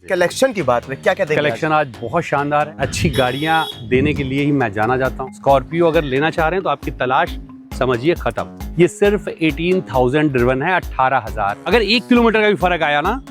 Collection की बात में क्या क्या देंगे? कलेक्शन आज बहुत शानदार है। अच्छी गाड़ियां देने के लिए ही मैं जाना जाता हूँ। स्कॉर्पियो अगर लेना चाह रहे हैं तो आपकी तलाश समझिए खत्म। ये सिर्फ 18,000 ड्रिवन है, 18,000। अगर 1 किलोमीटर का भी फर्क आया ना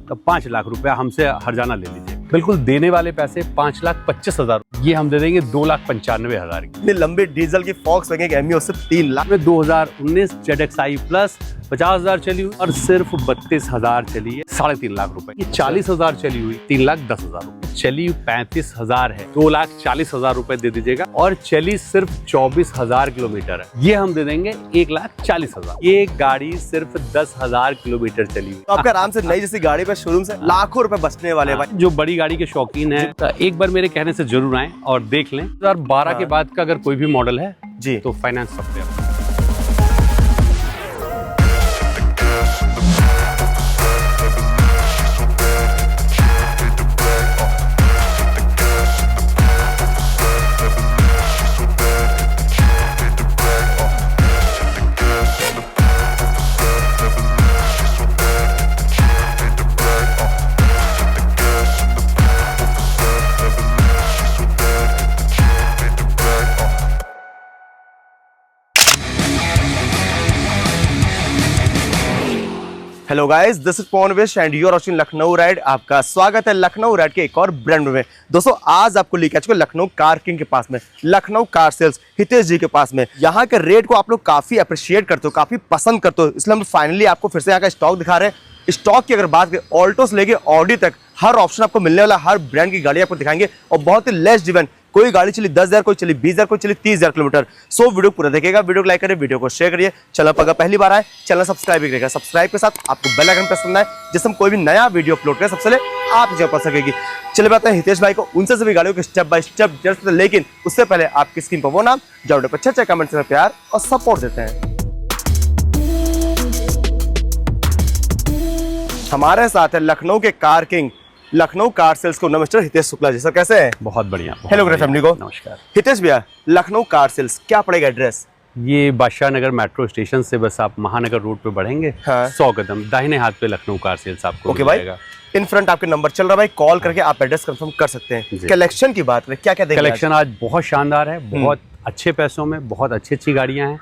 तो 5 लाख रुपया हमसे हर्जाना ले लीजिए। बिल्कुल देने वाले पैसे 5,25,000, ये हम दे देंगे 2,95,000 की। इतने लंबे डीजल की Volkswagen एमियो सिर्फ 3 लाख में 2019 ZXi प्लस 50,000 चली हुई और सिर्फ 32,000 चली है, 3.5 लाख रुपए। ये 40,000 चली हुई, 3,10,000 रुपए चली, 35,000 है, 2,40,000 रुपए दे दीजिएगा। और चली सिर्फ 24,000 किलोमीटर है, ये हम दे देंगे 1,40,000। ये गाड़ी सिर्फ 10,000 किलोमीटर चली हुई। तो आपका आराम से नई जैसी गाड़ी पे शोरूम से लाखों रुपए बचने वाले हैं भाई। जो बड़ी गाड़ी के शौकीन है तो एक बार मेरे कहने से जरूर आए और देख लें। 2012 के बाद का अगर कोई भी मॉडल है जी तो फाइनेंस सकते हैं। Hello guys, this is Pawan Vish and you are watching Lucknow ride. आपका स्वागत है लखनऊ राइड के एक और ब्रांड में। दोस्तों आज आपको लेकर आ चुके लखनऊ कार किंग के पास में, लखनऊ कार सेल्स हितेश जी के पास में। यहाँ के रेट को आप लोग काफी अप्रिशिएट करते हो, काफी पसंद करते हो, इसलिए हम फाइनली आपको फिर से यहाँ का स्टॉक दिखा रहे हैं। स्टॉक की अगर बात करें, ऑल्टो से लेके ऑडी तक हर ऑप्शन आपको मिलने वाला, हर ब्रांड की गाड़ी आपको दिखाएंगे और बहुत ही लेस ड्रिवन। कोई गाड़ी चली 10,000, कोई चली 20,000, कोई चली 30,000 किलोमीटर। सो वीडियो पूरा देखिएगा, वीडियो को लाइक करिए, वीडियो को शेयर करिए। चैनल पर अगर पहली बार आए चैनल सब्सक्राइब भी करिएगा। सब्सक्राइब के साथ आपको बेल आइकन प्रेस करना है, जिससे हम कोई भी नया वीडियो अपलोड करें सबसे पहले आप जब पा सकेगी। चले बात है हितेश भाई को, उनसे सभी गाड़ियों के स्टेप बाय स्टेप जस्ट, लेकिन उससे पहले आपकी स्क्रीन पर वो नाम जो वीडियो पर अच्छे कमेंट से प्यार और सपोर्ट देते हैं। हमारे साथ है लखनऊ के car king, Lucknow car sales को मिस्टर हितेश शुक्ला जी। सर कैसे हैं? बहुत बढ़िया। हेलो ग्रेट फैमिली को नमस्कार। हितेश भैया, लखनऊ कार सेल्स क्या पड़ेगा एड्रेस? ये बादशाह नगर मेट्रो स्टेशन से बस आप महानगर रोड पे बढ़ेंगे, 100 कदम दाहिने हाथ पे लखनऊ कार सेल्स आपको ओके भाई, इन फ्रंट आपके नंबर चल रहा है भाई, कॉल करके आप एड्रेस कंफर्म कर सकते हैं। कलेक्शन की बात करें, क्या क्या देंगे? कलेक्शन आज बहुत शानदार है, बहुत अच्छे पैसों में बहुत अच्छी गाड़ियां हैं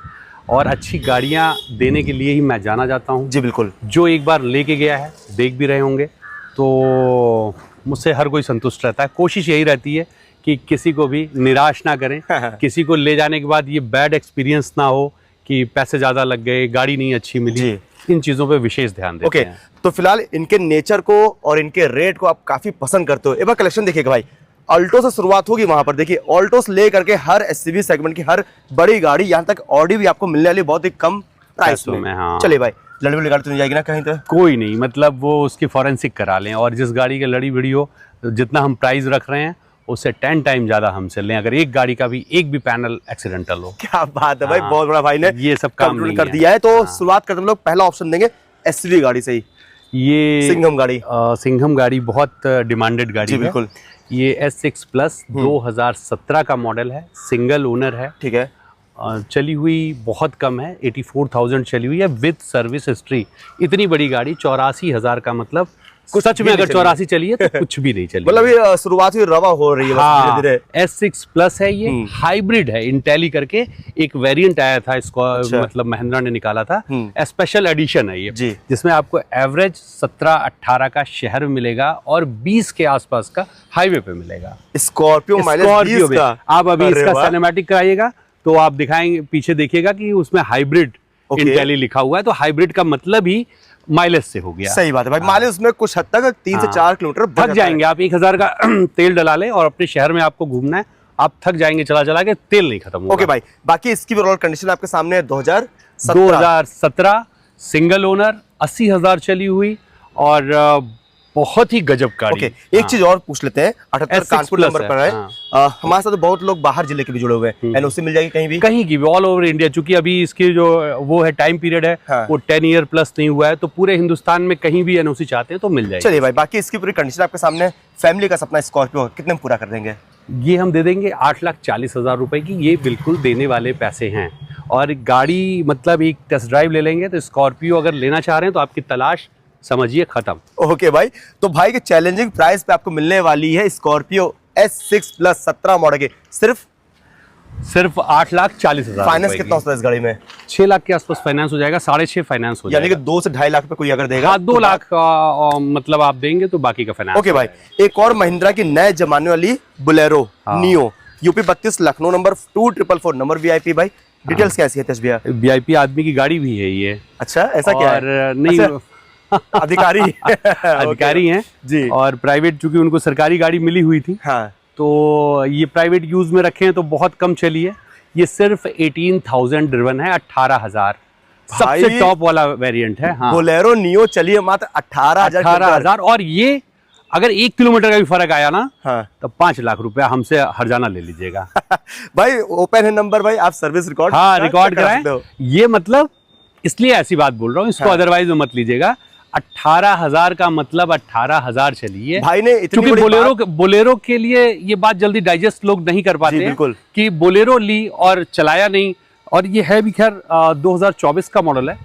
और अच्छी गाड़ियां देने के लिए ही मैं जाना जाता हूं। जी बिल्कुल। जो एक बार लेके गया है, देख भी रहे होंगे, तो मुझसे हर कोई संतुष्ट रहता है। कोशिश यही रहती है कि किसी को भी निराश ना करें, किसी को ले जाने के बाद ये बैड एक्सपीरियंस ना हो कि पैसे ज़्यादा लग गए, गाड़ी नहीं अच्छी मिली। इन चीज़ों पे विशेष ध्यान देते हैं। तो फिलहाल इनके नेचर को और इनके रेट को आप काफ़ी पसंद करते हो। एक बार कलेक्शन देखिएगा भाई, ऑल्टो से शुरुआत होगी। वहाँ पर देखिए ऑल्टो से ले करके हर एसयूवी सेगमेंट की हर बड़ी गाड़ी, यहाँ तक ऑडी भी आपको मिलने वाली बहुत ही कम प्राइस में। हाँ। चलिए भाई, लड़ी बड़ी गाड़ी तो नहीं जाएगी ना कहीं? तो कोई नहीं, मतलब वो उसकी फॉरेंसिक करा लें और जिस गाड़ी की लड़ी बड़ी हो, जितना हम प्राइस रख रहे हैं उससे 10 टाइम ज्यादा हमसे लें, अगर एक गाड़ी का भी एक भी पैनल एक्सीडेंटल हो। क्या बात है भाई, बहुत बड़ा भाई ने ये सब काम कर दिया है। तो शुरुआत करते हम लोग पहला ऑप्शन देंगे एसयूवी गाड़ी से ही। ये सिंघम गाड़ी, सिंघम गाड़ी बहुत डिमांडेड गाड़ी है। बिल्कुल। ये S6 प्लस 2017 का मॉडल है, सिंगल ओनर है। ठीक है। चली हुई बहुत कम है, 84,000 चली हुई है विद सर्विस हिस्ट्री। इतनी बड़ी गाड़ी 84,000 का मतलब सच में अगर 84 चली है तो कुछ भी नहीं चली। मतलब ये शुरुआत ही रवा हो रही है। हाँ, S6 प्लस है, ये हाइब्रिड है। इंटेली करके एक वेरिएंट आया था इसको, मतलब महिंद्रा ने निकाला था, स्पेशल एडिशन है ये, जिसमें आपको एवरेज 17-18 का शहर में मिलेगा और 20 के आसपास का हाईवे पे मिलेगा। स्कॉर्पियो में आप अभी इसका सिनेमैटिक कराइएगा तो आप दिखाएंगे, पीछे देखिएगा कि उसमें हाइब्रिड इंटेली लिखा हुआ है, तो हाइब्रिड का मतलब ही माइलेज से हो गया। सही बात है भाई, माइलेज उसमें कुछ हद तक 3 से 4 किलोमीटर थक जाएंगे आप। 1,000 का तेल डला लें और अपने शहर में आपको घूमना है, आप थक जाएंगे चला चला के, तेल नहीं खत्म होगा। ओके भाई, बाकी इसकी ओवरऑल कंडीशन आपके सामने है। 2017 सिंगल ओनर, 80,000 चली हुई और बहुत ही गजब गाड़ी। एक चीज और पूछ लेते हैं, 78 कानपुर नंबर पर है। हमारे साथ बहुत लोग बाहर जिले के भी जुड़े हुए हैं, एनओसी मिल जाएगी कहीं की भी ऑल ओवर इंडिया। चूंकि अभी इसकी जो वो है टाइम पीरियड है, वो 10 ईयर प्लस नहीं हुआ है, तो पूरे हिंदुस्तान में कहीं भी एनओसी चाहते हैं तो मिल जाएगी। चलिए भाई, बाकी इसकी पूरी कंडीशन आपके सामने। फैमिली का सपना स्कॉर्पियो कितने में पूरा कर देंगे? ये हम दे देंगे 8,40,000 रुपए की। ये बिल्कुल देने वाले पैसे हैं। और गाड़ी मतलब एक टेस्ट ड्राइव ले लेंगे तो स्कॉर्पियो अगर लेना चाह रहे हैं तो आपकी तलाश समझिए खत्म। ओके भाई, तो भाई के चैलेंजिंग प्राइस पे आपको मिलने वाली है स्कॉर्पियो S6 प्लस 17 मॉडल के सिर्फ 8,40,000। फाइनेंस कितना होता है इस गाड़ी में? 6 लाख के आसपास फाइनेंस हो जाएगा, 6.5 फाइनेंस हो यानी जाएगा। कि 2 से 2.5 लाख पे कोई अगर देगा हाँ, 2 लाख मतलब आप देंगे तो बाकी का फाइनेंस। ओके भाई, एक और महिंद्रा की नए जमाने वाली Bolero neo UP 32 Lucknow number 2444 number VIP भाई, डिटेल्स कैसी है भैया? VIP आदमी की गाड़ी भी है ये। अच्छा, ऐसा क्या और है? नहीं अच्छा, अधिकारी अधिकारी हैं जी। और प्राइवेट, चूंकि उनको सरकारी गाड़ी मिली हुई थी हाँ, तो ये प्राइवेट यूज में रखे हैं तो बहुत कम चली है। ये सिर्फ 18,000 ड्रिवन है, 18,000 सबसे भाई, टॉप वाला वेरिएंट है। हाँ, बोलेरो नियो चलिए मात्र 18,000। और ये अगर 1 किलोमीटर का भी फर्क आया ना हाँ तो 5 लाख रुपया हमसे हर्जाना ले लीजिएगा। भाई ओपन है नंबर भाई, आप सर्विस रिकॉर्ड हाँ, रिकॉर्ड कराएं। ये मतलब इसलिए ऐसी बात बोल रहा हूँ, इसको अदरवाइज में मत लीजिएगा। 18,000 का मतलब 18,000 चलिए भाई ने इतनी क्योंकि बड़ी बोलेरो के लिए ये बात जल्दी डाइजेस्ट लोग नहीं कर पाते जी, बिल्कुल। कि बोलेरो ली और चलाया नहीं। और ये है भी खैर 2024 का मॉडल है,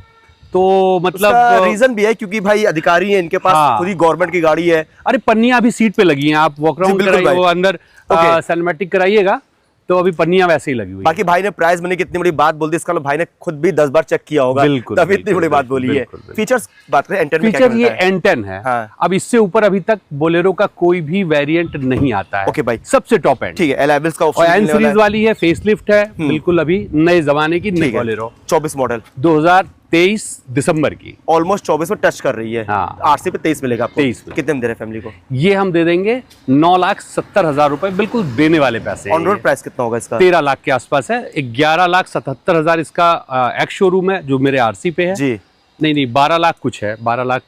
तो मतलब रीजन भी है क्योंकि भाई अधिकारी है, इनके पास हाँ। खुद ही गवर्नमेंट की गाड़ी है। अरे पन्नियां अभी सीट पे लगी हैं, आप वॉक राउंड बिल्कुल कराइए, भाई। वो अंदर ओके। सिनेमैटिक कराइएगा तो अभी पन्नियां वैसे ही लगी हुई हैं। बाकी भाई ने प्राइस मनी की इतनी बड़ी बात बोल दी, इसका मतलब भाई ने खुद भी 10 बार चेक किया होगा, बिल्कुल, तभी इतनी बिल्कुल, बड़ी बात बोली है। बिल्कुल, बिल्कुल। फीचर्स बात करें, N10 में क्या फीचर ये मिलता है? N10 है। हाँ। अब इससे ऊपर अभी तक बोलेरो का कोई भी वेरिएंट नहीं आता है। ओके भाई, सबसे टॉप एंड। ठीक है, एलाइवल्स का और ऑप्शन एन मिलने वाला सीरीज वाली है, फेसलिफ्ट है, बिल्कुल अभी नए जमाने की नई ठीक है। बोलेरो 24 मॉडल 2023 दिसंबर की। ऑलमोस्ट 24 में टच कर रही है। हाँ। RC पे 23 मिलेगा आपको। 23 में। कितने में दे रहे हैं फैमिली को? ये हम दे देंगे 9,70,000 रुपए, बिल्कुल देने वाले पैसे। ऑन रोड प्राइस कितना होगा इसका? 13 लाख के आसपास है। 11,77,000 इसका एक्स शोरूम है जो मेरे RC पे है। जी, नहीं 12 लाख कुछ है, 12 लाख।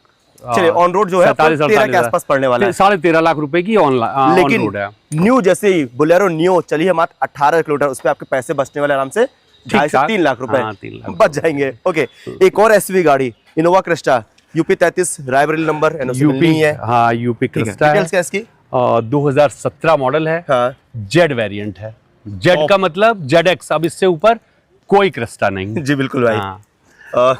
चलिए ऑन रोड जो है 13 के आसपास पड़ने वाला है। 13.5 लाख रुपए की ऑन लेकिन रोड है। न्यू जैसे ही बोलेरो नियो चलिए मात्र 18 किलोमीटर, उस पे आपके पैसे बचने वाले आराम से 2.5 से 3 लाख रुपए हाँ, 3 लाख बच जाएंगे। ओके, एक और SUV गाड़ी Innova Crysta UP 33 Raebareli number, NOC मिलनी है। हाँ, यूपी ठीक है, क्रिस्टा है। डिटेल्स क्या है इसकी? 2017 मॉडल है। हाँ, जेड वेरिएंट है। जेड का मतलब ZX, अब इससे ऊपर कोई क्रिस्टा नहीं। जी बिल्कुल भाई। हाँ।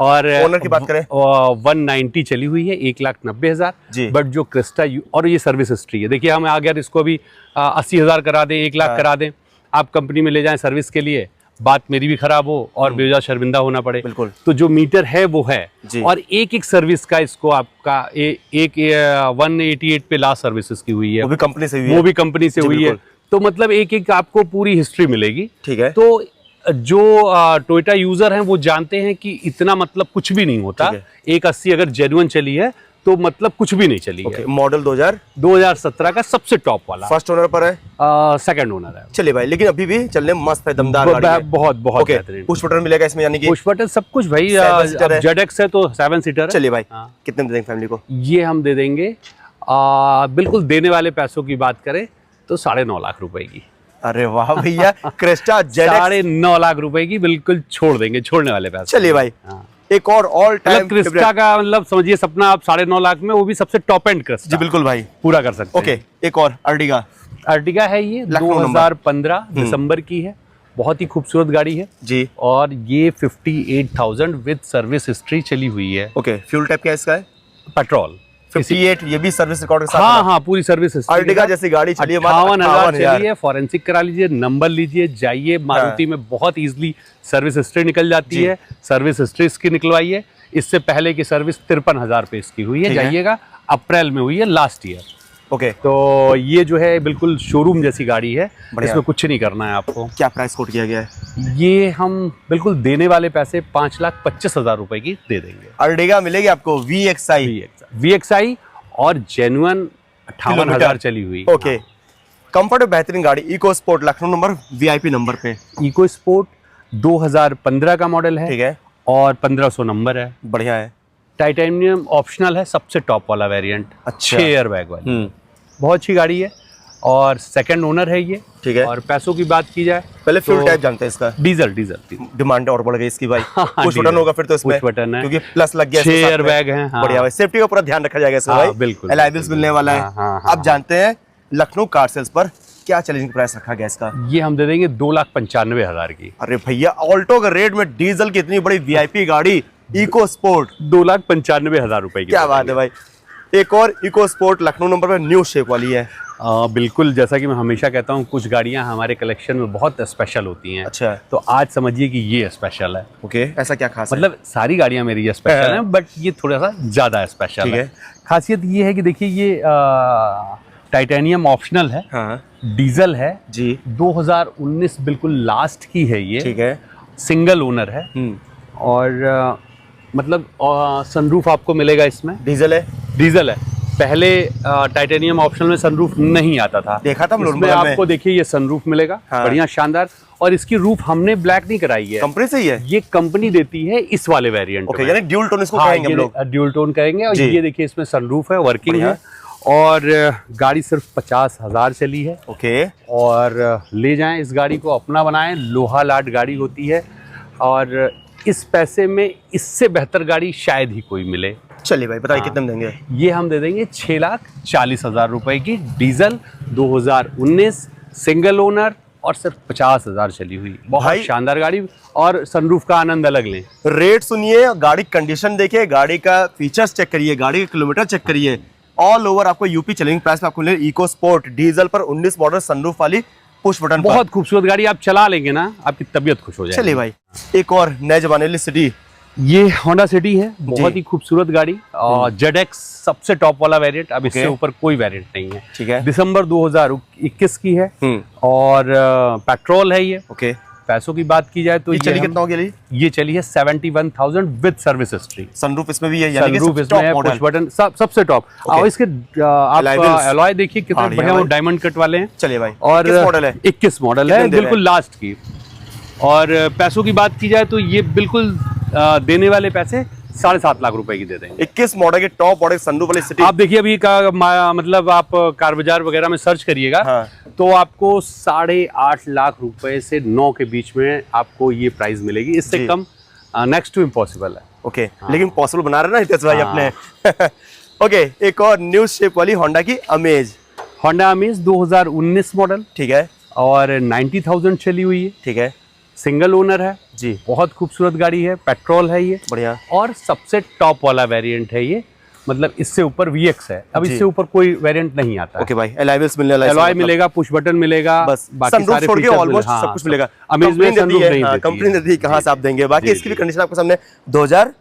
और ओनर की बात करें 190 चली हुई है, 1,90,000। जी। बट जो क्रिस्टा और ये सर्विस हिस्ट्री है, देखिए हम अगर इसको अभी 80,000 करा दें, 1 लाख करा दें, आप कंपनी में ले जाएं सर्विस के लिए, बात मेरी भी खराब हो और बेवजह शर्मिंदा होना पड़े। बिल्कुल। तो जो मीटर है वो है जी। और एक एक सर्विस का इसको आपका एक 188 पे लास्ट सर्विस की हुई है, वो भी कंपनी से हुई है। वो भी कंपनी से जी, हुई है। बिल्कुल। तो मतलब एक एक आपको पूरी हिस्ट्री मिलेगी। ठीक है। तो जो टोयोटा यूजर हैं वो जानते हैं कि इतना मतलब कुछ भी नहीं होता। ठीक 180 अगर जेन्युइन चली है तो मतलब कुछ भी नहीं चली ओके, है। मॉडल 2017 का सबसे टॉप वाला फर्स्ट ओनर पर है। सेकंड ओनर है। चलिए भाई, लेकिन अभी भी चलने में मस्त है, दमदार गाड़ी है। बहुत बहुत ओके, बेहतरीन। पुश बटन मिलेगा इसमें, यानी कि पुश बटन सब कुछ भाई। 7 सीटर है। ZX है तो 7 सीटर है। चलिए भाई, हाँ। कितने में दे देंगे फैमिली को? ये हम दे देंगे बिल्कुल देने वाले पैसों की बात करें तो 9.5 लाख रुपए की। अरे वाह भैया, क्रिस्टा ZX 9.5 लाख रुपए की बिल्कुल छोड़ देंगे, छोड़ने वाले पैसे। चलिए भाई, हाँ। एक और ऑल टाइम मतलब क्रिस्टा का मतलब समझिए सपना आप 9.5 लाख में, वो भी सबसे टॉप एंड क्रिस्टा जी बिल्कुल भाई। पूरा कर सकते हैं। ओके, एक और अर्टिगा अर्टिगा है, ये लखनऊ नंबर। 2015 दिसंबर की है। बहुत ही खूबसूरत गाड़ी है जी। और ये 58,000 विद सर्विस हिस्ट्री चली हुई है। ओके, फ्यूल टाइप क्या है इसका? है पेट्रोल 58, ये भी सर्विस रिकॉर्ड के साथ हाँ है। हाँ, पूरी सर्विस हिस्ट्री। अर्टिगा जैसी गाड़ी चलिए मात्र 58,000 58,000। चलिए, फॉरेंसिक करा लीजिए, नंबर लीजिए, जाइए मारुति में बहुत इजीली सर्विस हिस्ट्री निकल जाती जी। है। सर्विस हिस्ट्री इसकी निकलवाइए। इससे पहले की सर्विस 53,000 पे इसकी हुई है, ठीक है। जाइएगा, अप्रैल में हुई है लास्ट ईयर। ओके, तो ये जो है बिल्कुल शोरूम जैसी गाड़ी है, बढ़िया। इसमें कुछ नहीं करना है आपको। क्या प्राइस कोट किया गया है? ये हम बिल्कुल देने वाले पैसे 5,25,000 रुपए की दे देंगे। अर्टिगा मिलेगी आपको VXI। VXI और जेन्युइन 58,000 चली हुई। ओके, कंफर्ट बेहतरीन गाड़ी, EcoSport Lucknow number VIP number पे। इको स्पोर्ट 2015 का मॉडल है। ठीक है, और 1500 नंबर है। बढ़िया है। टाइटेनियम ऑप्शनल है, सबसे टॉप वाला वेरिएंट। अच्छा। 6 एयर बैग वाली, बहुत अच्छी गाड़ी है और सेकंड ओनर है ये। ठीक है। और पैसों की बात की जाए पहले फ्यूल तो टाइप जानते हैं इसका? डीजल। डिमांड और बढ़ गई इसकी भाई। Push diesel. बटन होगा फिर तो इसमें, पुश बटन है, क्योंकि प्लस लग गया 6 इसके साथ एयर में। बैग हैं। हाँ। बढ़िया भाई, सेफ्टी का पूरा ध्यान रखा जाएगा इसमें हाँ, भाई। बिल्कुल, एलाइविल्स मिलने वाला है। हाँ, हाँ, अब जानते हैं लखनऊ कार सेल्स पर क्या चैलेंजिंग प्राइस रखा गया इसका? ये हम दे देंगे 2,95,000 की। अरे भैया, ऑल्टो के रेट में डीजल की इतनी बड़ी VIP गाड़ी इको स्पोर्ट 2,95,000 रुपए की क्या दे बात है भाई। एक और इको स्पोर्ट लखनऊ नंबर पर न्यू शेप वाली है। बिल्कुल, जैसा कि मैं हमेशा कहता हूँ, कुछ गाड़ियाँ हमारे कलेक्शन में बहुत स्पेशल होती हैं। अच्छा। तो आज समझिए कि ये स्पेशल है। ओके, ऐसा क्या खास है? मतलब सारी गाड़ियाँ मेरी स्पेशल हैं, बट ये थोड़ा सा ज़्यादा स्पेशल ठीक है। है। खासियत ये है कि देखिए, ये टाइटेनियम ऑप्शनल है, हाँ डीजल है जी, 2019 बिल्कुल लास्ट की है ये, ठीक है। सिंगल ओनर है। और मतलब सनरूफ आपको मिलेगा इसमें। डीजल है? डीजल है। पहले टाइटेनियम ऑप्शनल में सनरूफ नहीं आता था, देखा था हम लोग इसमें बगल में। आपको देखिए ये सनरूफ मिलेगा। हाँ। बढ़िया शानदार। और इसकी रूफ हमने ब्लैक नहीं कराई है, कंपनी से ही है? ये कंपनी देती है इस वाले वेरिएंट ओके, में। यानी ड्यूल टोन इसको हाँ, कहेंगे हम लोग। ड्यूल टोन कहेंगे। और जी। ये देखिए इसमें सनरूफ है, वर्किंग बढ़िया। है। और गाड़ी सिर्फ 50,000 चली है। ओके, और ले जाएं इस गाड़ी को, अपना बनाएं। लोहा लाट गाड़ी होती है, और इस पैसे में इससे बेहतर गाड़ी शायद ही कोई मिले। चलिए भाई बताइए हाँ। कितने में देंगे? ये हम दे देंगे 6,40,000 रुपए की, डीजल 2019 सिंगल ओनर, और सिर्फ 50,000 चली हुई। बहुत भाई- शानदार गाड़ी, और सनरूफ का आनंद अलग लें। रेट सुनिए, गाड़ी कंडीशन देखिए, गाड़ी का फीचर्स चेक करिए, गाड़ी का किलोमीटर चेक करिए। ऑल ओवर आपको यूपी चैलेंजिंग प्राइस में आपको मिले इको स्पोर्ट डीजल पर 19 मॉडल सनरूफ वाली पुश बटन पर। बहुत खूबसूरत गाड़ी, आप चला लेंगे ना, आपकी तबीयत खुश हो जाएगी। चलिए भाई, एक और नए जमाने वाली सिटी। ये होंडा सिटी है, बहुत ही खूबसूरत गाड़ी। और ZX सबसे टॉप वाला वेरिएंट, अब इससे ओके। ऊपर कोई वेरिएंट नहीं है। ठीक है। दिसंबर 2021 की है। और पेट्रोल है ये। ओके, पैसों की बात की जाए तो ये चली हम- कितना हो गया? ये चली है 71,000 विद सर्विस हिस्ट्री। सनरूफ इसमें भी है, यानी कि सनरूफ सबसे इसमें top है, model। पुश बटन सबसे टॉप। ओके। और इसके आप Alloy wheels। एलॉय देखिए कितने बढ़िया बढ़िया, वो भाई। डायमंड कट वाले हैं। चलिए भाई, और किस मॉडल है? 21 मॉडल कितने है, में दे रहे बिल्कुल लास्ट की। और पैसों की बात की जाए तो ये बिल्कुल देने वाले पैसे 7.5 लाख रुपए की दे देंगे। 21 मॉडल के टॉप मॉडल सनरूफ वाली सिटी। आप देखिए अभी का मतलब आप कार बाजार वगैरह में सर्च करिएगा। हाँ। तो आपको 8.5 लाख रुपए से 9 के बीच में आपको ये प्राइस मिलेगी। इससे जी। कम नेक्स्ट टू इम्पॉसिबल है। ओके, लेकिन पॉसिबल बना रहे ना हितेश भाई हाँ। अपने। ओके, एक और न्यू शेप वाली होंडा की अमेज। होंडा अमेज 2019 मॉडल, ठीक है, और 90,000 चली हुई है। ठीक है सिंगल ओनर है जी, बहुत खूबसूरत गाड़ी है। पेट्रोल है ये, बढ़िया। और सबसे टॉप वाला वेरिएंट है ये। मतलब इससे ऊपर VX है, अब जी। इससे ऊपर कोई वेरिएंट नहीं आता है। ओके भाई, एलॉय व्हील्स मिलने वाला है एलॉय इसमें, मतलब मिलेगा, पुश बटन मिलेगा, बस बाकी सनरूफ सारे छोड़ के फीचर्स ऑलमोस्ट हाँ, सब कुछ मिलेगा। अमेज में सनरूफ नहीं देती कंपनी है। देती है, कहाँ से आप देंगे? बाकी जी, इसकी भी जी। कंडीशन आपको सामने 2019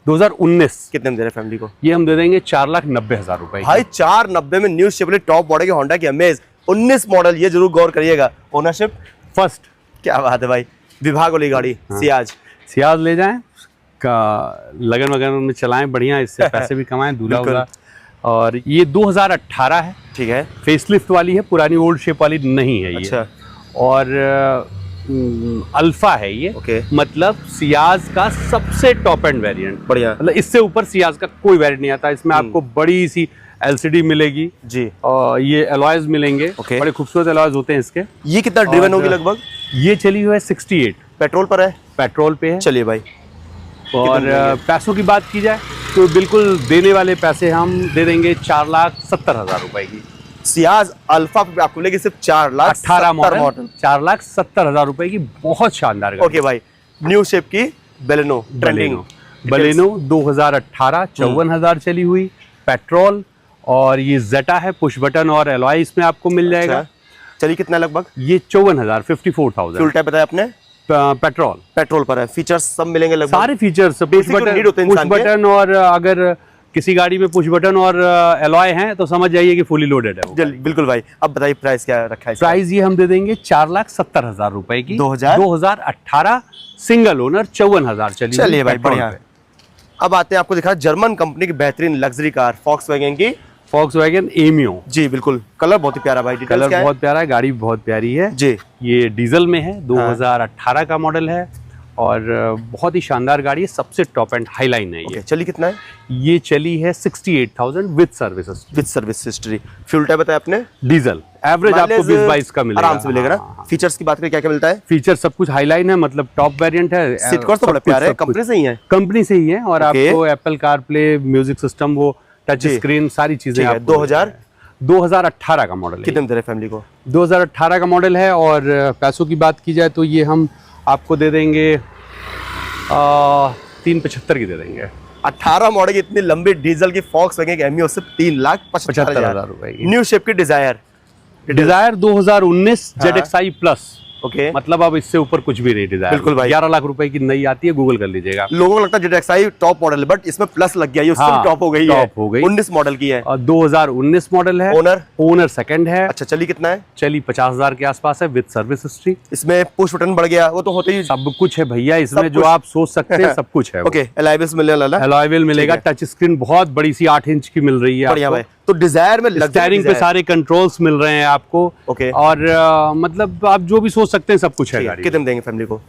2019 कितने में दे रहे फैमिली को? ये हम दे देंगे 4,90,000 रुपए की। भाई 490 में न्यू शेप वाली टॉप मॉडल की होंडा की अमेज 19 मॉडल, ये जरूर गौर करिएगा। ओनरशिप फर्स्ट क्या बात है भाई, विभाग वाली गाड़ी सियाज। सियाज ले जाएं, का लगन वगन में चलाएं, बढ़िया, इससे पैसे भी कमाएं, दूल्हा बिल्कुल। उल्हा। और ये 2018 है, ठीक है, फेसलिफ्ट वाली है, पुरानी ओल्ड शेप वाली नहीं है ये। अच्छा, और अल्फा है ये। ओके, मतलब सियाज का सबसे टॉप एंड वेरिएंट। बढ़िया मतलब इससे ऊपर सियाज का कोई वेरिएंट नहीं आता। इसमें आपको बड़ी सी LCD मिलेगी, जी। और ये अलॉयज मिलेंगे, ओके। बड़े खूबसूरत अलॉयज होते हैं इसके। ये कितना ड्रिवन और होगी लगभग? ये चली हुई है 68, पेट्रोल पर है? पेट्रोल पे है। चलिए भाई, और मिलेंगे? पैसों की बात की जाए तो बिल्कुल देने वाले पैसे हम दे देंगे 4,70,000 रुपए की। सियाज अल्फा पे आपको मिलेगी सिर्फ 18 4,70,000 मॉडल, 4,70,000 रुपए की, बहुत शानदार गाड़ी। ओके भाई, न्यू शेप की बेलेनो ट्रेंडिंग। बलेनो 2018 54,000 चली हुई, पेट्रोल। और ये जेटा है, पुश बटन और एलॉय इसमें आपको मिल जाएगा। अच्छा, चलिए कितना लगभग? ये 54,000 54,000 फ्यूल टाइप बताया आपने? पेट्रोल। पेट्रोल पर है, फीचर्स सब मिलेंगे लगभग? सारे फीचर्स, पुश Basic जो need होते हैं पुश इंसान के। बटन, और अगर किसी गाड़ी में पुश बटन और एलॉय हैं तो समझ जाइए कि फुली लोडेड है वो। बिल्कुल भाई, अब बताइए प्राइस क्या रखा है इसका? प्राइस ये हम दे देंगे 4,70,000 रुपए की। 2018 सिंगल ओनर 54,000 चली। चलिए भाई, पेट्रोल बढ़िया। पे। अब आते हैं, आपको दिखा जर्मन कंपनी की बेहतरीन लग्जरी कार Volkswagen की। Volkswagen एमियो, जी बिल्कुल, कलर बहुत ही प्यारा भाई। डिटेल्स कलर क्या है? बहुत प्यारा है, गाड़ी बहुत प्यारी है। जी, ये डीजल में है, 2018 का मॉडल है, और बहुत ही शानदार गाड़ी है, सबसे टॉप एंड हाई लाइन है ये। ओके, चलिए कितना है? ये चली है 68,000 with services. With service history. Fuel type बताया आपने? डीजल एवरेज आपको Mileage 20-22 का मिलेगा, आराम से मिलेगा हाँ, ना? फीचर्स की बात करें, क्या क्या मिलता है? फीचर सब कुछ हाई लाइन है, मतलब टॉप वेरिएंट है। सीट कवर्स तो बड़ा प्यारा है, कंपनी से ही है? कंपनी से ही है। और Okay. आपको एप्पल कारप्ले, म्यूजिक सिस्टम, वो टच जी। स्क्रीन, सारी चीजें ठीक है, आपको 2018 का मॉडल है। कितने में दे रहे फैमिली को? 2018 का मॉडल है। और पैसों की बात की जाए तो ये हम आपको दे देंगे 375 की दे देंगे। 18 मॉडल की इतनी लंबी डीजल की Volkswagen एमियो सिर्फ 3,75,000 रुपए की। न्यू शेप की डिजायर डिजायर 2019 हाँ। ZXi प्लस, ओके मतलब अब इससे ऊपर कुछ भी नहीं डिजायर। बिल्कुल भाई। 11 लाख रुपए की नई आती है, गूगल कर लीजिएगा। लोगों को लगता है ZXi टॉप मॉडल है, बट इसमें प्लस लग गया, ये उससे हाँ, भी टॉप हो गई टॉप हो गई। 19 मॉडल की है। और 2019 मॉडल है। ओनर सेकंड है। अच्छा, चली कितना है? चली 50,000 के आसपास है विद सर्विस हिस्ट्री। इसमें पुश बटन बढ़ गया, वो तो होते ही सब कुछ है भैया इसमें, सब जो कुछ। आप सोच सकते हैं सब कुछ है। ओके, अलॉय व्हील्स मिलने वाला है। अलॉय व्हील मिलेगा, ठीक है। टच स्क्रीन बहुत बड़ी सी 8 इंच की मिल रही है बढ़िया आपको। भाई। तो डिजायर में स्टीयरिंग पे सारे कंट्रोल्स मिल रहे हैं आपको। ओके। और मतलब आप जो भी सोच सकते हैं सब कुछ है गाड़ी। कितने में देंगे फैमिली को?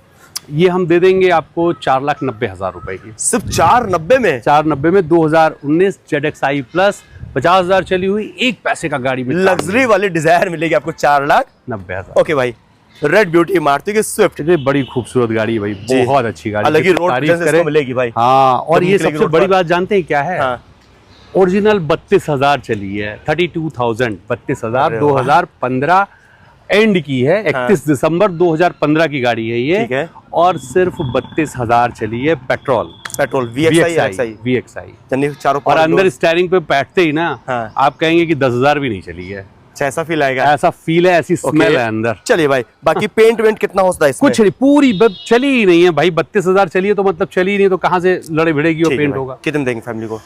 ये हम दे देंगे आपको 4,90,000 रुपए की। सिर्फ 490 में? 490 में 2019 ZXi प्लस 50,000 चली हुई, एक पैसे का गाड़ी में लग्जरी वाली डिजायर मिलेगी आपको 4,90,000। ओके भाई। रेड ब्यूटी मारुति की स्विफ्ट, ये बड़ी खूबसूरत गाड़ी है भाई, बहुत अच्छी गाड़ी, अलग ही रोड तारीफ प्रेजेंस करें। इसको मिलेगी भाई। हाँ, और तो ये निकलेगी सबसे रोड बड़ी पर। बात जानते हैं क्या है? हाँ। ओरिजिनल 32,000 चली है, 32,000 32,000 अरे वाह। 2015 एंड की है। 31 दिसंबर 2015 की गाड़ी है ये। ठीक है। और सिर्फ 32,000 चली है पेट्रोल। VXi। यानी चारों और पावर अंदर स्टीयरिंग पे बैठते ही ना हाँ। आप कहेंगे कि 10,000 भी नहीं चली है। अच्छा, ऐसा फील आएगा। ऐसा फील है, ऐसी स्मेल है अंदर। चलिए भाई, बाकी पेंट वेंट कितना होता है इसमें? कुछ नहीं, पूरी चली ही नहीं है भाई। 32,000 चली है तो मतलब चली ही नहीं, तो कहाँ से लड़े भिड़ेगी और ठीक है पेंट भाई। होगा। कितने देंगे फैमिली को?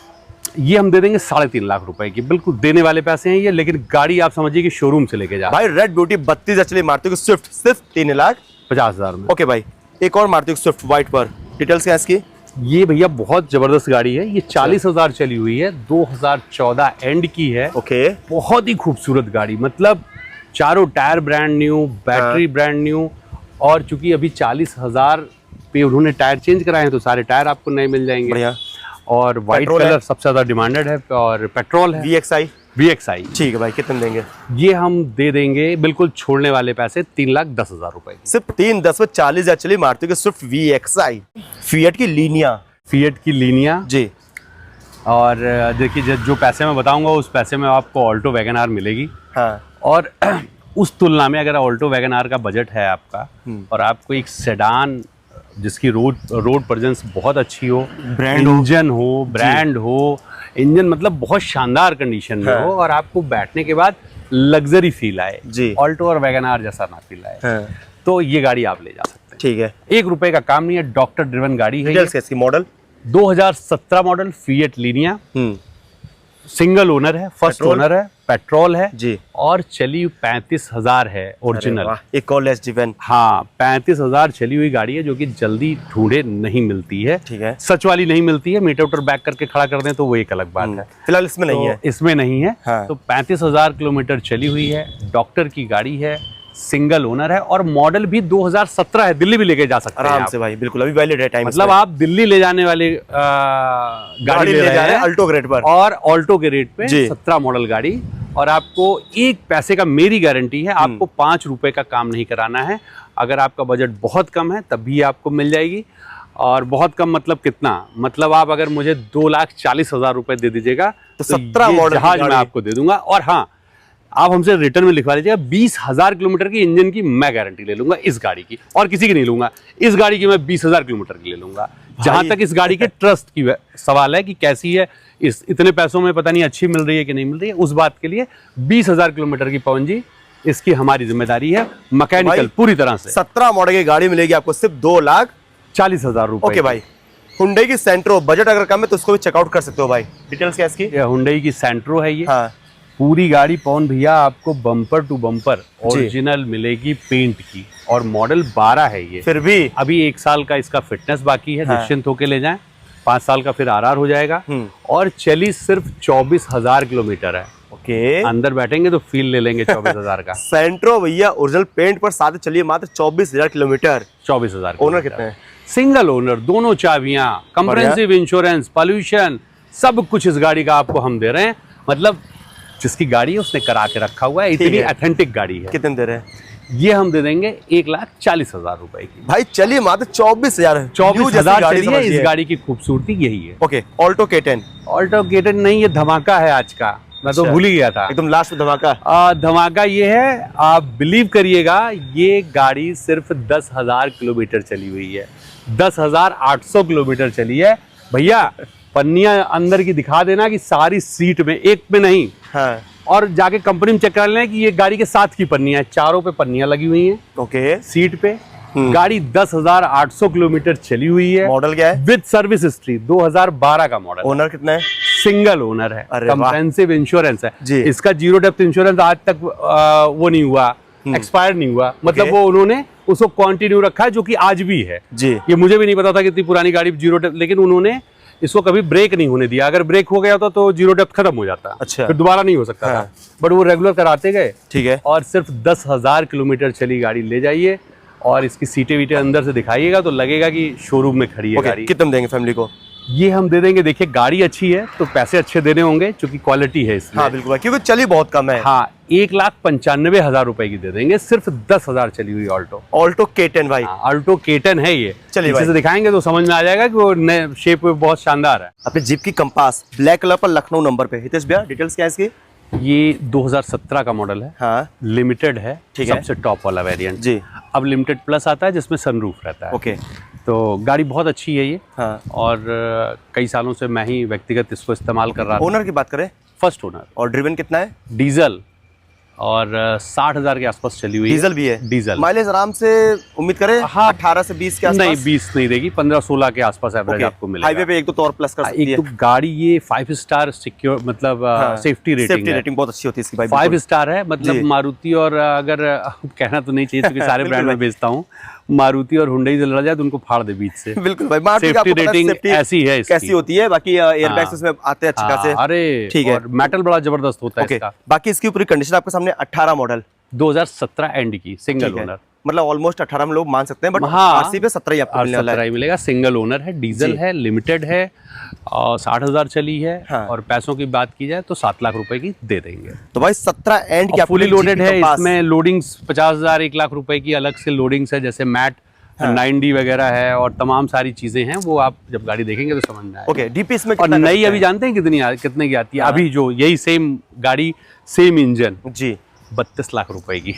ये हम दे देंगे 3.5 लाख रुपए की। बिल्कुल देने वाले पैसे हैं ये, लेकिन गाड़ी आप समझिए कि शोरूम से लेके जा भाई रेड ब्यूटी 32 चली मारुति की स्विफ्ट सिर्फ 3,50,000 में। ओके भाई। एक और मारुति की स्विफ्ट व्हाइट पर, डिटेल्स क्या है इसकी? ये भैया बहुत जबरदस्त गाड़ी है। ये 40,000 चली हुई है, 2014 एंड की है। ओके। बहुत ही खूबसूरत गाड़ी, मतलब चारों tyre brand new, battery brand new. और चूंकि अभी 40,000 पे उन्होंने टायर चेंज कराए हैं, तो सारे टायर आपको नए मिल जाएंगे। बढ़िया। और व्हाइट कलर सबसे ज्यादा डिमांडेड है, और पेट्रोल है। VXi। ठीक है भाई, कितने देंगे? ये हम दे देंगे बिल्कुल छोड़ने वाले पैसे, 3,10,000 रुपए की। सिर्फ 3,10 में 40,000 चली मारुति की स्विफ्ट VXi। फिएट की लीनिया जी। और देखिए जो पैसे मैं बताऊंगा उस पैसे में आपको ऑल्टो वैगन आर मिलेगी। हाँ। और उस तुलना में अगर ऑल्टो वैगन आर का बजट है आपका, और आपको एक सेडान जिसकी रोड प्रेजेंस बहुत अच्छी हो, इंजन हो, ब्रांड हो, इंजन मतलब बहुत शानदार कंडीशन में हो, और आपको बैठने के बाद लग्जरी फील आए जी, ऑल्टो और वैगन आर जैसा ना फील आए, तो ये गाड़ी आप ले जा सकते हैं। ठीक है। 1 रुपए का काम नहीं है, डॉक्टर ड्रिवन गाड़ी है। इसकी model 2017 model fiat Linnaea, single owner है, फर्स्ट ओनर है, पेट्रोल है जी, और चली 35,000 है ओरिजिनल। एक और लेस जीवन। हाँ, 35,000 चली हुई गाड़ी है, जो कि जल्दी ढूंढे नहीं मिलती है। ठीक है। सच वाली नहीं मिलती है, मीटर बैक करके खड़ा कर दें तो वो एक अलग बात है। फिलहाल इसमें नहीं है। इसमें नहीं है। हाँ। तो 35,000 किलोमीटर चली हुई है, डॉक्टर की गाड़ी है, सिंगल ओनर है, और मॉडल भी 2017 है। दिल्ली भी लेके जा सकते हैं आराम से भाई, बिल्कुल अभी वैलिड है टाइम। मतलब आप दिल्ली ले जाने वाले गाड़ी ले जा रहे हैं ऑल्टो के रेट पर, और ऑल्टो के रेट पे 17 मॉडल गाड़ी। और आपको 1 पैसे का मेरी गारंटी है, आपको 5 रुपए का काम नहीं कराना है। अगर आपका बजट बहुत कम है तब भी आपको मिल जाएगी। और बहुत कम मतलब कितना, मतलब आप अगर मुझे 2,40,000 रुपए दे दीजिएगा तो 17 मॉडल जहाज मैं आपको दे दूंगा। और हाँ, आप हमसे रिटर्न में लिखवा लीजिएगा 20,000 किलोमीटर की इंजन की मैं गारंटी ले लूंगा इस गाड़ी की, और किसी की नहीं लूंगा। इस गाड़ी की मैं 20,000 किलोमीटर की ले लूंगा। जहां तक इस गाड़ी के ट्रस्ट की सवाल है कि कैसी है, इस इतने पैसों में पता नहीं अच्छी मिल रही है कि नहीं मिल रही है, उस बात के लिए 20,000 किलोमीटर की पवन जी इसकी हमारी जिम्मेदारी है, मैकेनिकल पूरी तरह से। 17 मॉडल की गाड़ी मिलेगी आपको सिर्फ 2,40,000 रुपए। ओके भाई। हुंडई की सेंट्रो, बजट अगर कम है तो उसको भी चेकआउट कर सकते हो भाई। डिटेल्स क्या इसकी? हुंडई की सेंट्रो है ये। हाँ। पूरी गाड़ी पवन भैया आपको बम्पर टू बम्पर ओरिजिनल मिलेगी पेंट की, और मॉडल 12 है ये। फिर भी अभी 1 साल का इसका फिटनेस बाकी है। हाँ। निश्चिंत होके ले जाएं, 5 साल का फिर आरआर हो जाएगा। और चली सिर्फ 24,000 किलोमीटर है। ओके। अंदर बैठेंगे तो फील ले लेंगे 24,000 का। सेंट्रो भैया ओरिजिनल पेंट पर साथ चलिए मात्र 24,000 किलोमीटर। 24,000। ओनर कितने हैं? सिंगल ओनर, दोनों चाबियां, कंप्रेहेंसिव इंश्योरेंस, पॉल्यूशन, सब कुछ इस गाड़ी का आपको हम दे रहे हैं। मतलब जिसकी गाड़ी है उसने करा के रखा हुआ है, इतनी ऑथेंटिक गाड़ी है। कितने दे रहे हैं? ये हम दे देंगे 1,40,000 रुपए की। भाई चलिए मात्र 24,000। 24,000 चली है। इस गाड़ी की खूबसूरती यही है। Okay. Alto K10। Alto K10 नहीं, ये धमाका है आज का। मैं तो अच्छा। भूल ही गया था। एकदम लास्ट में धमाका। धमाका ये है, आप बिलीव करिएगा, ये गाड़ी सिर्फ 10,000 किलोमीटर चली हुई है। 10,800 किलोमीटर चली है भैया। पन्नियां अंदर की दिखा देना कि सारी सीट में, एक में नहीं। हाँ। और जाके कंपनी में चेक कर लेना कि ये गाड़ी के साथ की पन्नियां हैं, चारों पे पन्नियां लगी हुई हैं ओके। सीट पे। गाड़ी 10,800 किलोमीटर चली हुई है। मॉडल क्या है? विद सर्विस हिस्ट्री 2012 का मॉडल। ओनर कितना है? सिंगल ओनर है, अरे वाह। कंप्रेहेंसिव इंश्योरेंस है जी। इसका। जीरो डेप्थ इंश्योरेंस आज तक वो नहीं हुआ, एक्सपायर नहीं हुआ। मतलब वो उन्होंने उसको कंटिन्यू रखा है, जो कि आज भी है जी। ये मुझे भी नहीं पता था कि इतनी पुरानी गाड़ी जीरो डेप्थ, लेकिन उन्होंने इसको कभी ब्रेक नहीं होने दिया। अगर ब्रेक हो गया तो जीरो डेप्थ खत्म हो जाता, अच्छा। फिर दोबारा नहीं हो सकता था। बट वो रेगुलर कराते गए। ठीक है। और सिर्फ 10,000 किलोमीटर चली गाड़ी ले जाइए और इसकी सीटें वीटें अंदर से दिखाइएगा तो लगेगा कि शोरूम में खड़ी है ओके, गाड़ी। कितने में देंगे फैमिली को? ये हम दे देंगे, देखिए गाड़ी अच्छी है तो पैसे अच्छे देने होंगे, क्योंकि क्वालिटी है इसमें। हाँ बिल्कुल भाई, क्योंकि चली बहुत कम है। हाँ, 1,95,000 रुपए की दे देंगे, सिर्फ 10,000 चली हुई ऑल्टो। ऑल्टो K10 भाई। ऑल्टो K10 है ये। चलिए पीछे भाई। से दिखाएंगे तो समझ में आ जाएगा कि वो नए शेप में बहुत शानदार है। अपने जीप की कंपास ब्लैक कलर पर लखनऊ नंबर पे। हितेश भैया डिटेल्स क्या है इसकी? ये 2017 का मॉडल है। हाँ। लिमिटेड है, ठीक है। सबसे टॉप वाला वेरिएंट। जी। अब लिमिटेड प्लस आता है जिसमें सनरूफ रहता है। ओके। तो गाड़ी बहुत अच्छी है ये। हाँ। और कई सालों से मैं ही व्यक्तिगत इसको इस्तेमाल कर रहा था। ओनर की बात करें? First owner. और ड्रिवन कितना है? डीजल, और 60,000 के आसपास चली हुई है। डीजल भी है? डीजल। माइलेज आराम से उम्मीद करें हाँ। 18 से 20 के आसपास? नहीं, 20 नहीं देगी, 15-16 के आसपास एवरेज आपको मिलेगा। हाईवे पे एक तो और प्लस कर सकती एक है। तो गाड़ी ये 5 स्टार सिक्योर, मतलब सेफ्टी रेटिंग सेफ्टी है। रेटिंग बहुत अच्छी होती है इसकी भाई। 5 स्टार है, जी। मतलब मारुति और अगर कहना तो नहीं चाहिए क्योंकि सारे बिल्कुल ब्रांड में भाई। बेचता हूँ, मारुति और हुंडई से लड़ जाए तो उनको फाड़ दे बीच से। बिल्कुल भाई। मारुति का सेफ्टी आपको पता है रेटिंग safety ऐसी है इसकी। कैसी होती है, बाकी एयरबैग्स इसमें आते हैं अच्छे खासे। अरे ठीक है। और मेटल बड़ा जबरदस्त होता है ओके, इसका। बाकी इसकी पूरी कंडीशन आपके सामने। 18 मॉडल, 2017 एंड की, सिंगल ठीक है। ओनर। मतलब ऑलमोस्ट 18 में लोग मान सकते हैं, बट हाँ। आरसी पे 17 ही आपको मिलने वाला 17 है। ही मिलेगा। सिंगल ओनर है, डीजल जी। है, लिमिटेड है, और 60,000 चली है। हाँ। और पैसों की बात की जाए तो 7 लाख रुपए की दे देंगे। तो भाई 17 एंड की फुली आपको लोडेड जीप है। के पास। इसमें लोडिंग्स 50,000 1 लाख रुपए की अलग से लोडिंग्स है, जैसे मैट 9D वगैरह है, और तमाम सारी चीजें हैं। वो आप जब गाड़ी देखेंगे तो समझ में आएगा। ओके, डीपी इसमें और कितना नई कर अभी जानते हैं कितने की आती है? अभी जो यही सेम गाड़ी, सेम इंजन, सकते हैं? जी। 32 लाख रुपए की।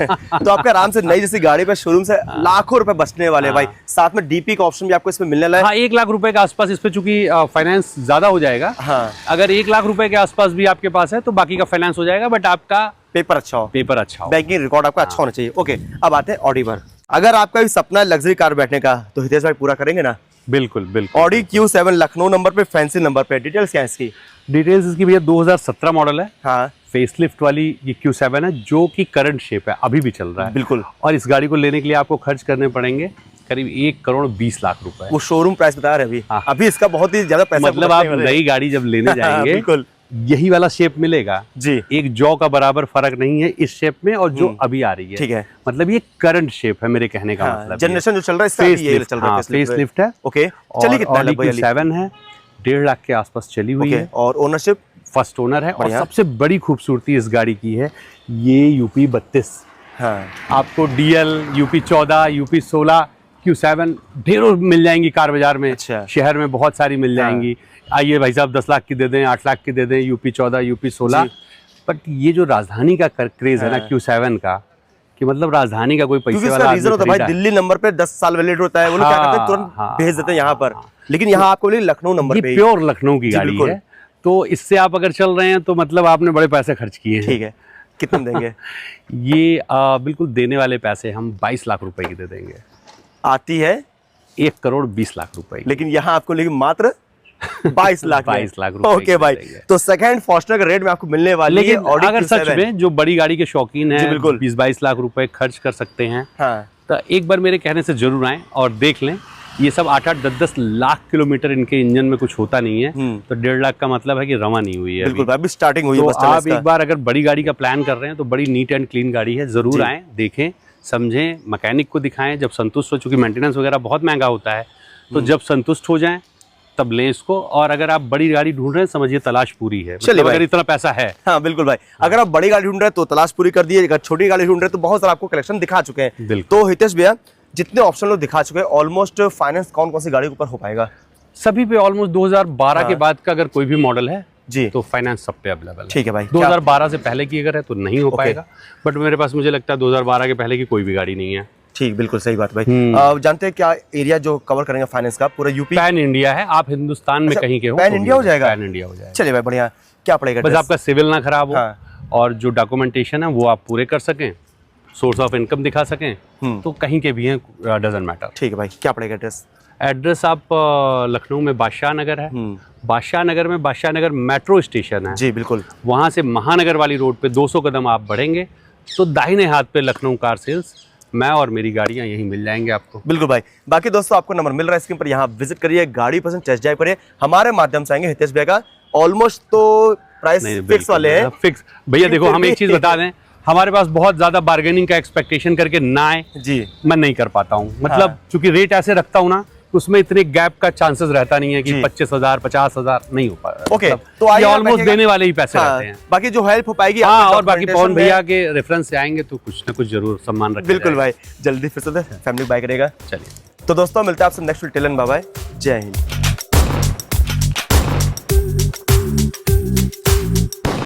तो आपका आराम से नई जैसी गाड़ी पे शोरूम से लाखों रुपए बचने वाले हैं भाई। साथ में डीपी का ऑप्शन भी आपको इसमें मिलने वाला है। हाँ, 1 लाख रुपए के आसपास इस पे, चूंकि फाइनेंस ज्यादा हो जाएगा। हाँ। अगर 1 लाख रुपए के आसपास भी आपके पास है तो बाकी का फाइनेंस हो जाएगा, बट आपका पेपर अच्छा हो, पेपर अच्छा हो। बैंकिंग रिकॉर्ड आपका अच्छा होना चाहिए। ओके, अब आते हैं ऑडी पर। अगर आपका भी सपना है लग्जरी कार बैठने का तो हितेश भाई पूरा करेंगे ना? बिल्कुल बिल्कुल। ऑडी Q7 लखनऊ नंबर पे, फैंसी नंबर पे। डिटेल्स क्या है इसकी? डिटेल्स इसकी भैया 2017 मॉडल है। हाँ फेसलिफ्ट वाली ये Q7 है, जो कि करंट शेप है, अभी भी चल रहा है। बिल्कुल। और इस गाड़ी को लेने के लिए आपको खर्च करने पड़ेंगे करीब 1,20,00,000 रुपए। वो शोरूम प्राइस बता रहे हैं अभी। हाँ। अभी इसका बहुत ही ज्यादा पैसा मतलब आप नई गाड़ी जब लेने जाएंगे बिल्कुल यही वाला शेप मिलेगा जी। एक जौ का बराबर फर्क नहीं है इस शेप में और जो अभी आ रही है। ठीक है। मतलब ये करंट शेप है, मेरे कहने का हाँ, मतलब जनरेशन जो चल रहा है इसका अभी ये चल रहा है। फेसलिफ्ट है। ओके, चलिए कितना लगभग वाली? 7 है, 1.5 लाख के आसपास चली हुई है। और ओनरशिप फर्स्ट ओनर है। और बढ़िया। सबसे बड़ी खूबसूरती इस गाड़ी की है ये यूपी 32। हाँ आपको डीएल, यूपी 14, यूपी 16, Q7 ढेरों मिल जाएंगी कार बाजार में। अच्छा। शहर में बहुत सारी मिल जाएंगी। आइए भाई साहब 10 लाख की दे दें, 8 लाख की दे दें, यूपी 14, यूपी 16। बट ये जो राजधानी का क्रेज है ना Q7 का, कि मतलब राजधानी का कोई पैसे वाला रीजन होता है भाई, दिल्ली नंबर पे 10 साल वैलिड होता है, वो लोग क्या करते हैं तुरंत भेज देते हैं यहाँ पर। लेकिन यहाँ आपको लखनऊ नंबर पे, प्योर लखनऊ की गाड़ी है। तो इससे आप अगर चल रहे हैं तो मतलब आपने बड़े पैसे खर्च किए हैं। ठीक है, कितने देंगे? ये बिल्कुल देने वाले पैसे हम 22 लाख रुपए की दे देंगे। आती है 1,20,00,000 रुपए। लेकिन यहाँ आपको लेकिन मात्र 22 लाख 22 लाख रुपए ओके भाई, तो सेकंड फॉर्च्यूनर का रेट में आपको मिलने वाली है। लेकिन अगर सच में जो बड़ी गाड़ी के शौकीन है, बिल्कुल 20-22 लाख रुपए खर्च कर सकते हैं। हाँ। तो एक बार मेरे कहने से जरूर आए और देख लें। ये सब 8-8, 10-10 लाख किलोमीटर इनके इंजन में कुछ होता नहीं है। तो 1.5 लाख का मतलब है कि रवा नहीं हुई है। बिल्कुल भाई, अभी स्टार्टिंग हुई है तो बस आप एक बार अगर बड़ी गाड़ी का प्लान कर रहे हैं तो बड़ी नीट एंड क्लीन गाड़ी है, जरूर आए, देखें, समझें, मैकेनिक को दिखाएं। जब संतुष्ट हो, चूंकि मेंटेनेंस वगैरह बहुत महंगा होता है, तो जब संतुष्ट हो जाएं तब लें इसको। और अगर आप बड़ी गाड़ी ढूंढ रहे हैं, समझिए तलाश पूरी है। चलिए मतलब अगर इतना पैसा है। हाँ बिल्कुल भाई, अगर आप बड़ी गाड़ी ढूंढ रहे हैं तो तलाश पूरी कर दिए, अगर छोटी गाड़ी ढूंढ रहे हैं तो बहुत सारा आपको कलेक्शन दिखा चुके हैं। तो हितेश भैया जितने ऑप्शन लोग दिखा चुके हैं, ऑलमोस्ट फाइनेंस कौन कौन सी गाड़ी के ऊपर हो पाएगा? सभी पे ऑलमोस्ट 2012 के बाद का अगर कोई भी मॉडल है जी। तो फाइनेंस सब पे अवेलेबल है। ठीक है भाई। 2012 से पहले की अगर है तो नहीं हो पाएगा, बट मेरे पास मुझे लगता है 2012 के पहले की कोई भी गाड़ी नहीं है। ठीक, बिल्कुल सही बात भाई। जानते हैं क्या एरिया जो कवर करेंगे फाइनेंस का? पूरा यूपी, पैन इंडिया है, आप हिंदुस्तान में अच्छा, कहीं के हो पैन तो इंडिया हो जाएगा? पैन इंडिया हो जाएगा। चलिए भाई बढ़िया। क्या पड़ेगा? बस आपका सिविल ना खराब हो, हाँ। और जो डॉक्यूमेंटेशन है वो आप पूरे कर सकें, सोर्स ऑफ इनकम दिखा सकें, तो कहीं के भी हैं, डजंट मैटर। ठीक है भाई। क्या पड़ेगा एड्रेस? एड्रेस आप लखनऊ में बादशाह नगर है, बादशाह नगर में बादशाह नगर मेट्रो स्टेशन है जी बिल्कुल। वहाँ से महानगर वाली रोड पे 200 कदम आप बढ़ेंगे तो दाहिने हाथ पे लखनऊ कार सेल्स, मैं और मेरी गाड़ियाँ यहीं मिल जाएंगे आपको। बिल्कुल भाई। बाकी दोस्तों आपको नंबर मिल रहा है स्क्रीन पर, यहाँ विजिट करिए, गाड़ी पसंद टेस्ट ड्राइव करिए। हमारे माध्यम से आएंगे हितेश भैया का ऑलमोस्ट तो प्राइस फिक्स वाले हैं। फिक्स भैया, देखो हम एक चीज़ बता दें, हमारे पास बहुत ज़्यादा बार्गेनिंग का एक्सपेक्टेशन करके ना आए जी, मैं नहीं कर पाता हूँ। मतलब चूंकि रेट ऐसे रखता हूँ ना, उसमें इतने गैप का चांसेस रहता नहीं है कि 25,000 50,000 नहीं हो पाएगा। ओके, तो ऑलमोस्ट देने वाले ही पैसे रहते हैं। बाकी जो हेल्प हो पाएगी, हाँ, और बाकी पवन भैया के रेफरेंस से आएंगे तो कुछ ना कुछ जरूर सम्मान रखेंगे। बिल्कुल भाई, जल्दी फिर से फैमिली बाय करेगा। चलिए, तो दोस्तों मिलते हैं आपसे नेक्स्ट टेलन। बाय बाय, जय हिंद।